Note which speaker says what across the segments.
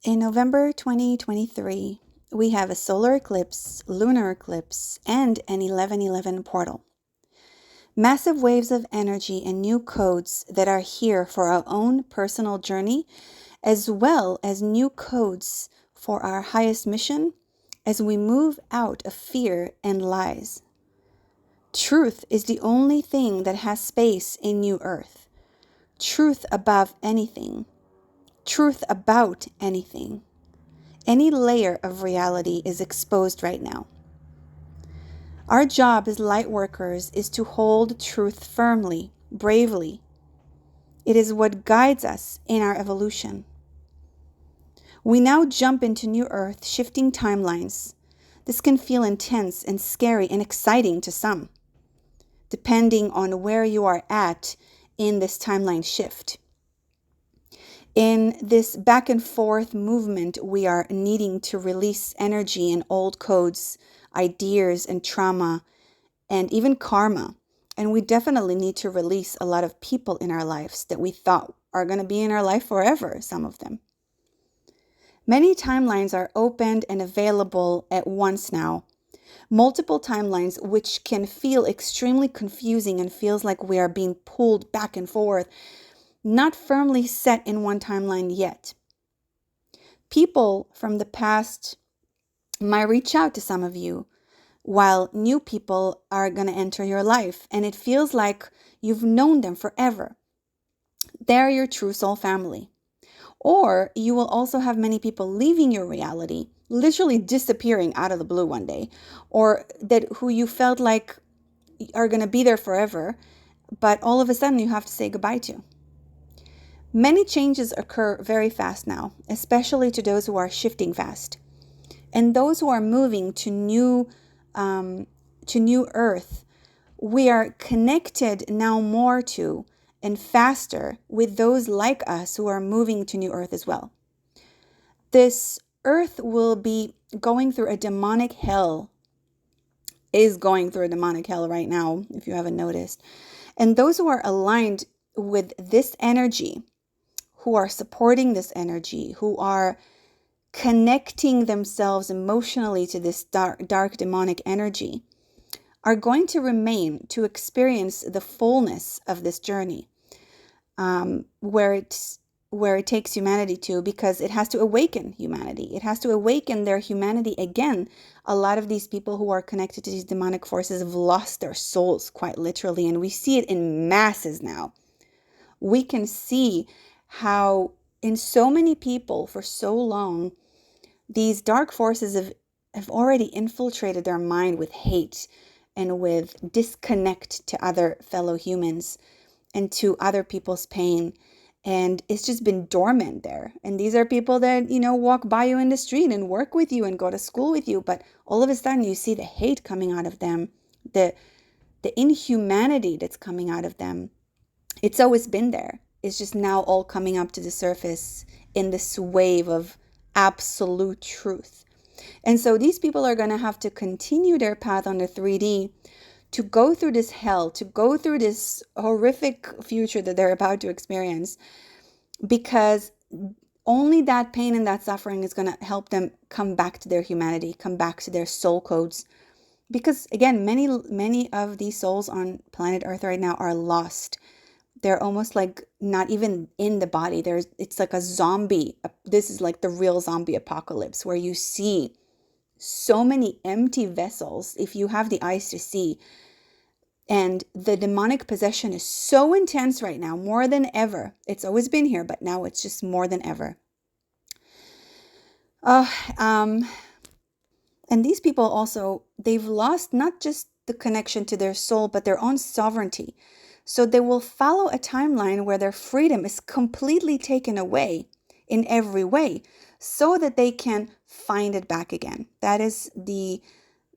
Speaker 1: In November 2023, we have a solar eclipse, lunar eclipse, and an 1111 portal. Massive waves of energy and new codes that are here for our own personal journey, as well as new codes for our highest mission as we move out of fear and lies. Truth is the only thing that has space in New Earth. Truth above anything. Truth about anything. Any layer of reality is exposed right now. Our job as light workers is to hold truth firmly, bravely. It is what guides us in our evolution. We now jump into New Earth, shifting timelines. This can feel intense and scary and exciting to some, depending on where you are at in this timeline shift. In this back and forth movement, we are needing to release energy and old codes, ideas and trauma, and even karma. And we definitely need to release a lot of people in our lives that we thought are going to be in our life forever, some of them. Many timelines are opened and available at once now. Multiple timelines, which can feel extremely confusing and feels like we are being pulled back and forth, not firmly set in one timeline yet. People from the past might reach out to some of you, while new people are going to enter your life, and it feels like you've known them forever. They're your true soul family. Or you will also have many people leaving your reality, literally disappearing out of the blue one day, or that who you felt like are going to be there forever, but all of a sudden you have to say goodbye to. Many changes occur very fast now, especially to those who are shifting fast. And those who are moving to new Earth, we are connected now more to and faster with those like us who are moving to New Earth as well. This Earth will be going through a demonic hell, is going through a demonic hell right now, if you haven't noticed. And those who are aligned with this energy, who are supporting this energy, who are connecting themselves emotionally to this dark demonic energy, are going to remain to experience the fullness of this journey, where it takes humanity to, because it has to awaken humanity. It has to awaken their humanity again. A lot of these people who are connected to these demonic forces have lost their souls, quite literally, and we see it in masses now. We can see how in so many people for so long, these dark forces have already infiltrated their mind with hate and with disconnect to other fellow humans and to other people's pain. And it's just been dormant there. And these are people that, walk by you in the street and work with you and go to school with you. But all of a sudden you see the hate coming out of them, the inhumanity that's coming out of them. It's always been there. It's just now all coming up to the surface in this wave of absolute truth. And so these people are going to have to continue their path on the 3D to go through this hell, to go through this horrific future that they're about to experience, because only that pain and that suffering is going to help them come back to their humanity, come back to their soul codes. Because again, many of these souls on planet Earth right now are lost. They're almost like not even in the body. It's like a zombie. This is like the real zombie apocalypse, where you see so many empty vessels, if you have the eyes to see. And the demonic possession is so intense right now, more than ever. It's always been here, but now it's just more than ever. And these people also, they've lost not just the connection to their soul, but their own sovereignty. So they will follow a timeline where their freedom is completely taken away in every way, so that they can find it back again. That is the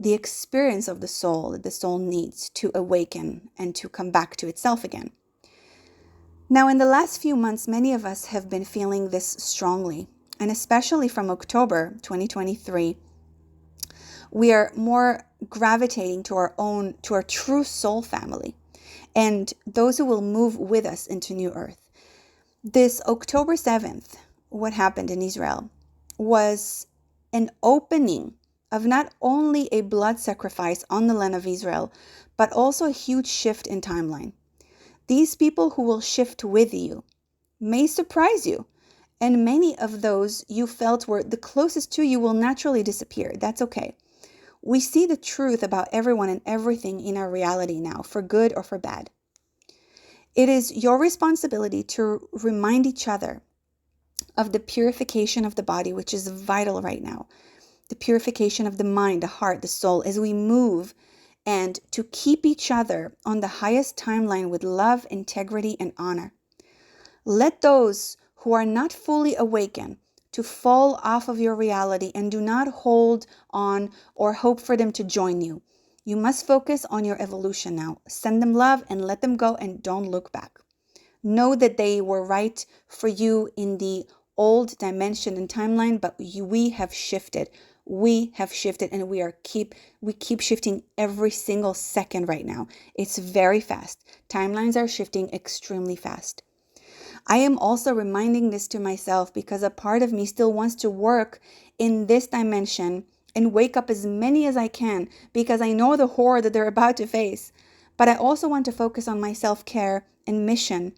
Speaker 1: experience of the soul that the soul needs to awaken and to come back to itself again. Now, in the last few months, many of us have been feeling this strongly, and especially from October 2023, we are more gravitating to our true soul family, and those who will move with us into New Earth. This October 7th, what happened in Israel? was an opening of not only a blood sacrifice on the land of Israel, but also a huge shift in timeline. These people who will shift with you may surprise you, and many of those you felt were the closest to you will naturally disappear. That's okay. We see the truth about everyone and everything in our reality now, for good or for bad. It is your responsibility to remind each other of the purification of the body, which is vital right now. The purification of the mind, the heart, the soul, as we move, and to keep each other on the highest timeline with love, integrity, and honor. Let those who are not fully awakened to fall off of your reality and do not hold on or hope for them to join you. You must focus on your evolution now. Send them love and let them go, and don't look back. Know that they were right for you in the old dimension and timeline, but we have shifted. We have shifted, and we keep shifting every single second right now. It's very fast. Timelines are shifting extremely fast. I am also reminding this to myself because a part of me still wants to work in this dimension and wake up as many as I can, because I know the horror that they're about to face. But I also want to focus on my self-care and mission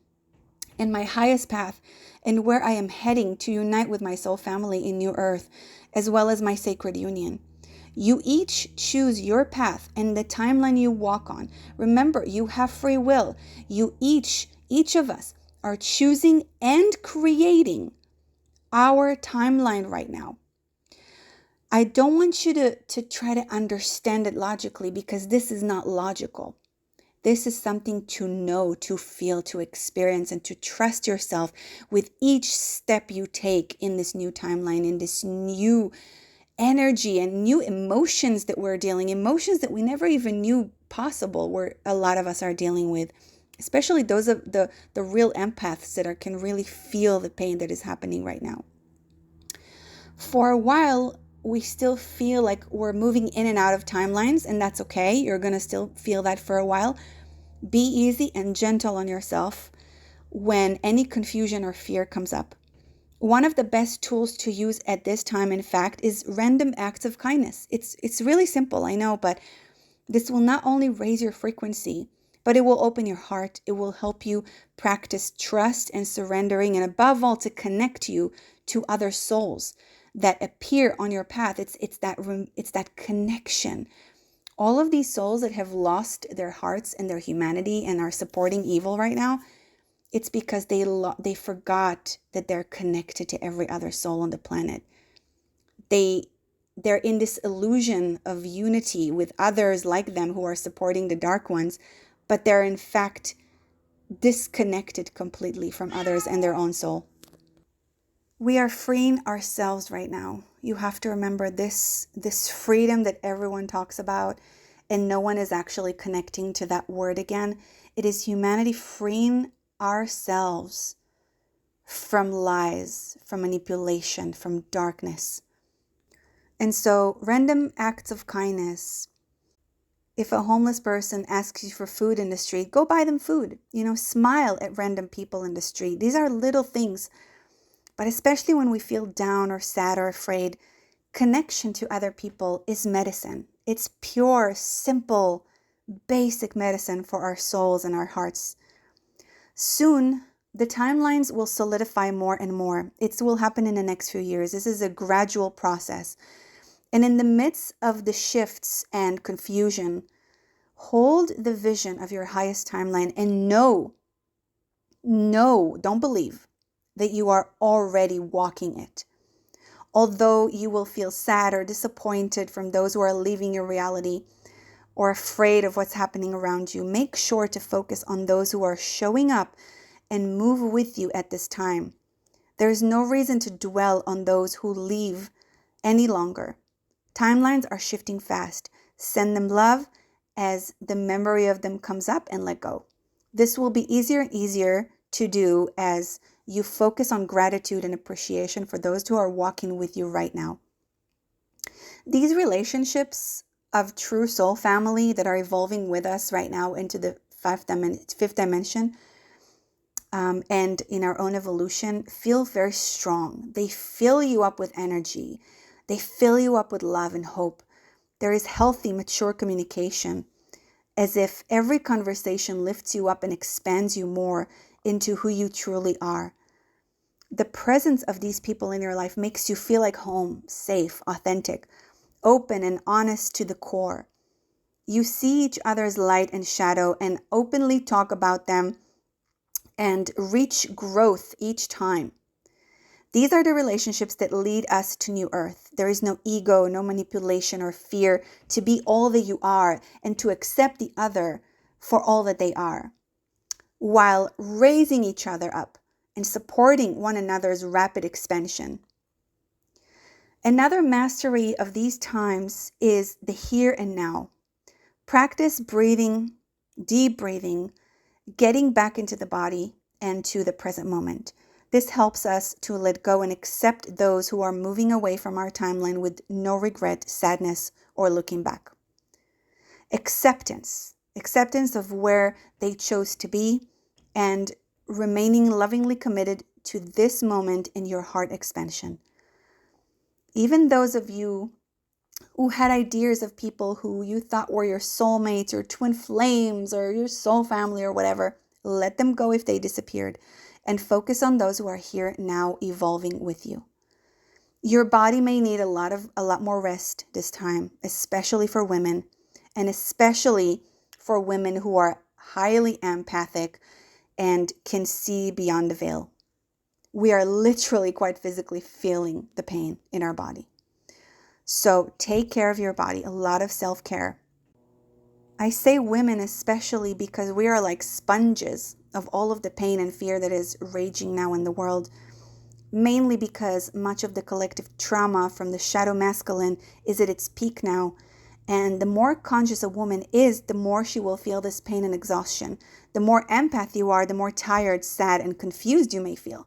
Speaker 1: and my highest path, and where I am heading to unite with my soul family in New Earth, as well as my sacred union. You each choose your path and the timeline you walk on. Remember, you have free will. You each of us are choosing and creating our timeline right now. I don't want you to try to understand it logically, because this is not logical. This is something to know, to feel, to experience, and to trust yourself with each step you take in this new timeline, in this new energy and new emotions that we're emotions that we never even knew possible, where a lot of us are dealing with, especially those of the real empaths that can really feel the pain that is happening right now. For a while, we still feel like we're moving in and out of timelines, and that's okay. You're going to still feel that for a while. Be easy and gentle on yourself when any confusion or fear comes up. One of the best tools to use at this time, in fact, is random acts of kindness. It's really simple, I know, but this will not only raise your frequency, but it will open your heart. It will help you practice trust and surrendering, and above all, to connect you to other souls that appear on your path. It's that connection. All of these souls that have lost their hearts and their humanity and are supporting evil right now, it's because they forgot that they're connected to every other soul on the planet. They're in this illusion of unity with others like them who are supporting the dark ones, but they're in fact disconnected completely from others and their own soul. We are freeing ourselves right now. You have to remember this freedom that everyone talks about, and no one is actually connecting to that word again. It is humanity freeing ourselves from lies, from manipulation, from darkness. And so, random acts of kindness. If a homeless person asks you for food in the street, go buy them food. Smile at random people in the street. These are little things. But especially when we feel down or sad or afraid, connection to other people is medicine. It's pure, simple, basic medicine for our souls and our hearts. Soon, the timelines will solidify more and more. It will happen in the next few years. This is a gradual process. And in the midst of the shifts and confusion, hold the vision of your highest timeline and know, don't believe, that you are already walking it. Although you will feel sad or disappointed from those who are leaving your reality or afraid of what's happening around you, make sure to focus on those who are showing up and move with you at this time. There is no reason to dwell on those who leave any longer. Timelines are shifting fast. Send them love as the memory of them comes up, and let go. This will be easier and easier to do as you focus on gratitude and appreciation for those who are walking with you right now. These relationships of true soul family that are evolving with us right now into the fifth dimension, and in our own evolution feel very strong. They fill you up with energy. They fill you up with love and hope. There is healthy, mature communication, as if every conversation lifts you up and expands you more into who you truly are. The presence of these people in your life makes you feel like home, safe, authentic, open and honest to the core. You see each other's light and shadow and openly talk about them and reach growth each time. These are the relationships that lead us to New Earth. There is no ego, no manipulation or fear to be all that you are and to accept the other for all that they are, while raising each other up and supporting one another's rapid expansion. Another mastery of these times is the here and now. Practice breathing, deep breathing, getting back into the body and to the present moment. This helps us to let go and accept those who are moving away from our timeline with no regret, sadness, or looking back. Acceptance of where they chose to be and remaining lovingly committed to this moment in your heart expansion. Even those of you who had ideas of people who you thought were your soulmates or twin flames or your soul family or whatever, let them go if they disappeared and focus on those who are here now evolving with you. Your body may need a lot more rest this time, especially for women, and especially for women who are highly empathic and can see beyond the veil. We are literally quite physically feeling the pain in our body. So take care of your body, a lot of self-care. I say women especially because we are like sponges of all of the pain and fear that is raging now in the world, mainly because much of the collective trauma from the shadow masculine is at its peak now. And the more conscious a woman is, the more she will feel this pain and exhaustion. The more empath you are, the more tired, sad, and confused you may feel.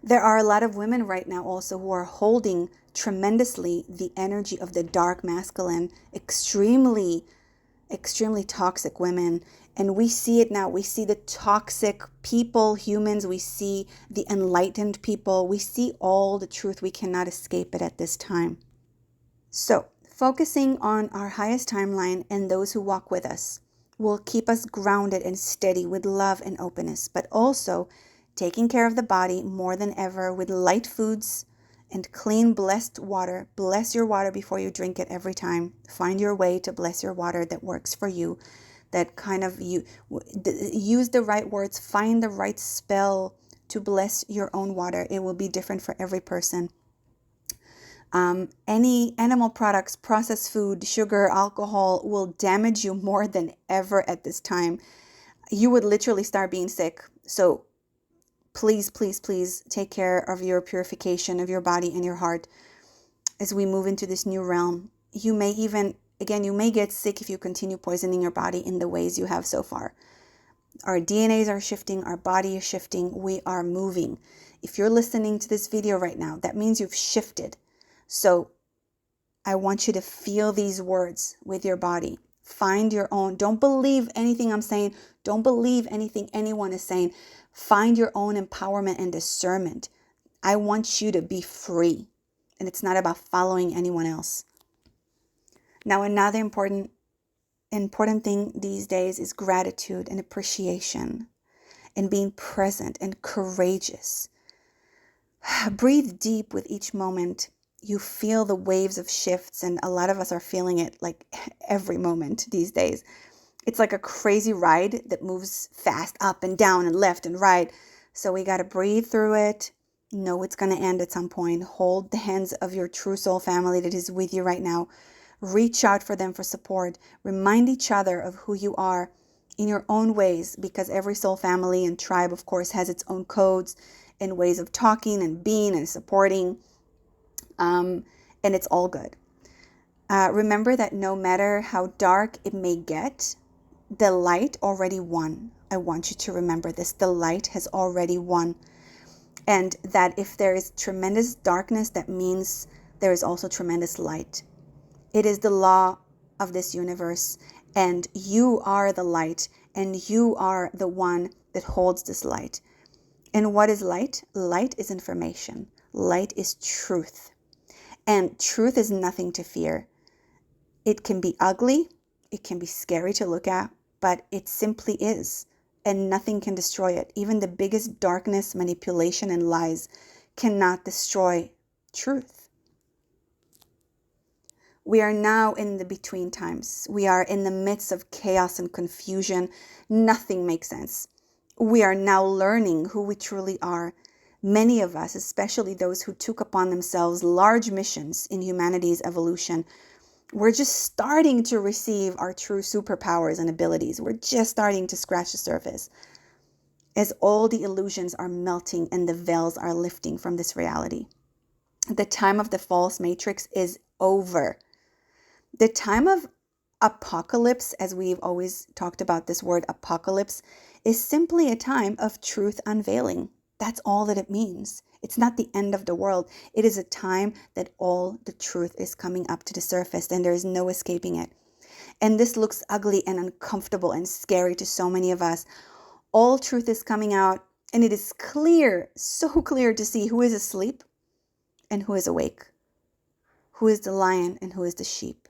Speaker 1: There are a lot of women right now also who are holding tremendously the energy of the dark masculine, extremely toxic women. And we see it now. We see the toxic people, humans. We see the enlightened people. We see all the truth. We cannot escape it at this time. So focusing on our highest timeline and those who walk with us will keep us grounded and steady with love and openness, but also taking care of the body more than ever with light foods and clean, blessed water. Bless your water before you drink it every time. Find your way to bless your water that works for you, that kind of use the right words, find the right spell to bless your own water. It will be different for every person. Any animal products, processed food, sugar, alcohol will damage you more than ever at this time. You would literally start being sick. So please, please, please take care of your purification of your body and your heart as we move into this new realm. You may you may get sick if you continue poisoning your body in the ways you have so far. Our DNAs are shifting, our body is shifting, we are moving. If you're listening to this video right now, that means you've shifted. So I want you to feel these words with your body. Find your own. Don't believe anything I'm saying. Don't believe anything anyone is saying. Find your own empowerment and discernment. I want you to be free. And it's not about following anyone else. Now, another important thing these days is gratitude and appreciation and being present and courageous. Breathe deep with each moment. You feel the waves of shifts, and a lot of us are feeling it like every moment these days. It's like a crazy ride that moves fast up and down and left and right. So we got to breathe through it. Know it's going to end at some point. Hold the hands of your true soul family that is with you right now. Reach out for them for support. Remind each other of who you are in your own ways, because every soul family and tribe, of course, has its own codes and ways of talking and being and supporting. And it's all good. Remember that no matter how dark it may get, the light already won. I want you to remember this. The light has already won. And that if there is tremendous darkness, that means there is also tremendous light. It is the law of this universe, and you are the light, and you are the one that holds this light. And what is light? Light is information. Light is truth. And truth is nothing to fear. It can be ugly, it can be scary to look at, but it simply is. And nothing can destroy it. Even the biggest darkness, manipulation, and lies cannot destroy truth. We are now in the between times. We are in the midst of chaos and confusion. Nothing makes sense. We are now learning who we truly are. Many of us, especially those who took upon themselves large missions in humanity's evolution, we're just starting to receive our true superpowers and abilities. We're just starting to scratch the surface as all the illusions are melting and the veils are lifting from this reality. The time of the false matrix is over. The time of apocalypse, as we've always talked about this word apocalypse, is simply a time of truth unveiling. That's all that it means. It's not the end of the world. It is a time that all the truth is coming up to the surface and there is no escaping it. And this looks ugly and uncomfortable and scary to so many of us. All truth is coming out, and it is clear, so clear to see who is asleep and who is awake, who is the lion and who is the sheep,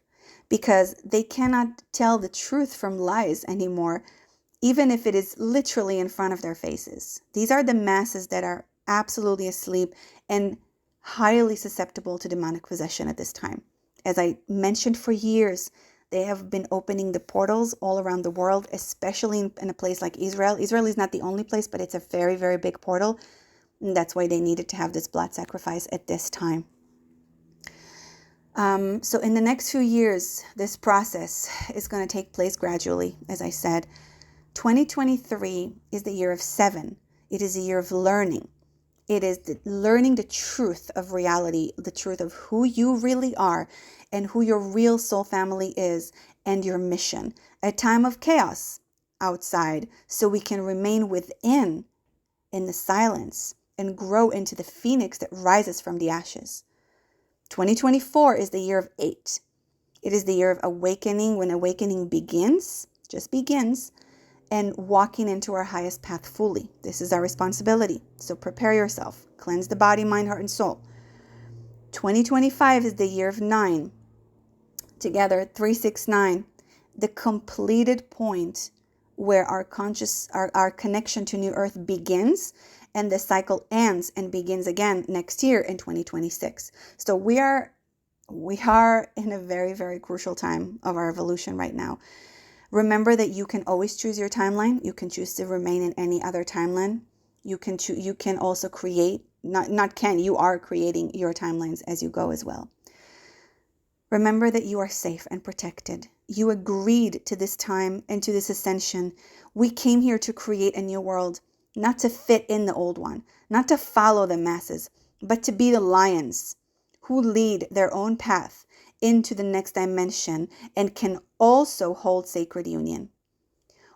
Speaker 1: because they cannot tell the truth from lies anymore, even if it is literally in front of their faces. These are the masses that are absolutely asleep and highly susceptible to demonic possession at this time. As I mentioned for years, they have been opening the portals all around the world, especially in a place like Israel. Israel is not the only place, but it's a very, very big portal. And that's why they needed to have this blood sacrifice at this time. So in the next few years, this process is going to take place gradually, as I said. 2023 is the year of 7. It is a year of learning. It is learning the truth of reality, the truth of who you really are and who your real soul family is and your mission. A time of chaos outside so we can remain within in the silence and grow into the phoenix that rises from the ashes. 2024 is the year of 8. It is the year of awakening, when awakening begins, just begins, and walking into our highest path fully. This is our responsibility. So prepare yourself. Cleanse the body, mind, heart, and soul. 2025 is the year of 9. Together, 369, the completed point where our connection to New Earth begins, and the cycle ends and begins again next year in 2026. So we are in a very, very crucial time of our evolution right now. Remember that you can always choose your timeline. You can choose to remain in any other timeline. You can also create, you are creating your timelines as you go as well. Remember that you are safe and protected. You agreed to this time and to this ascension. We came here to create a new world, not to fit in the old one, not to follow the masses, but to be the lions who lead their own path into the next dimension and can also hold sacred union.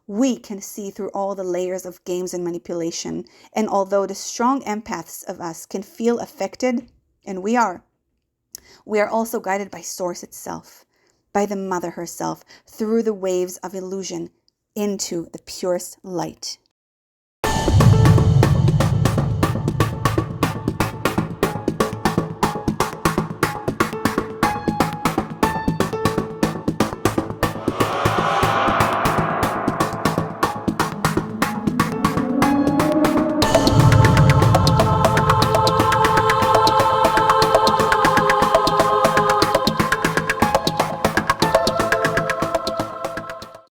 Speaker 1: We can see through all the layers of games and manipulation, and although the strong empaths of us can feel affected, and we are also guided by Source itself, by the Mother herself, through the waves of illusion into the purest light.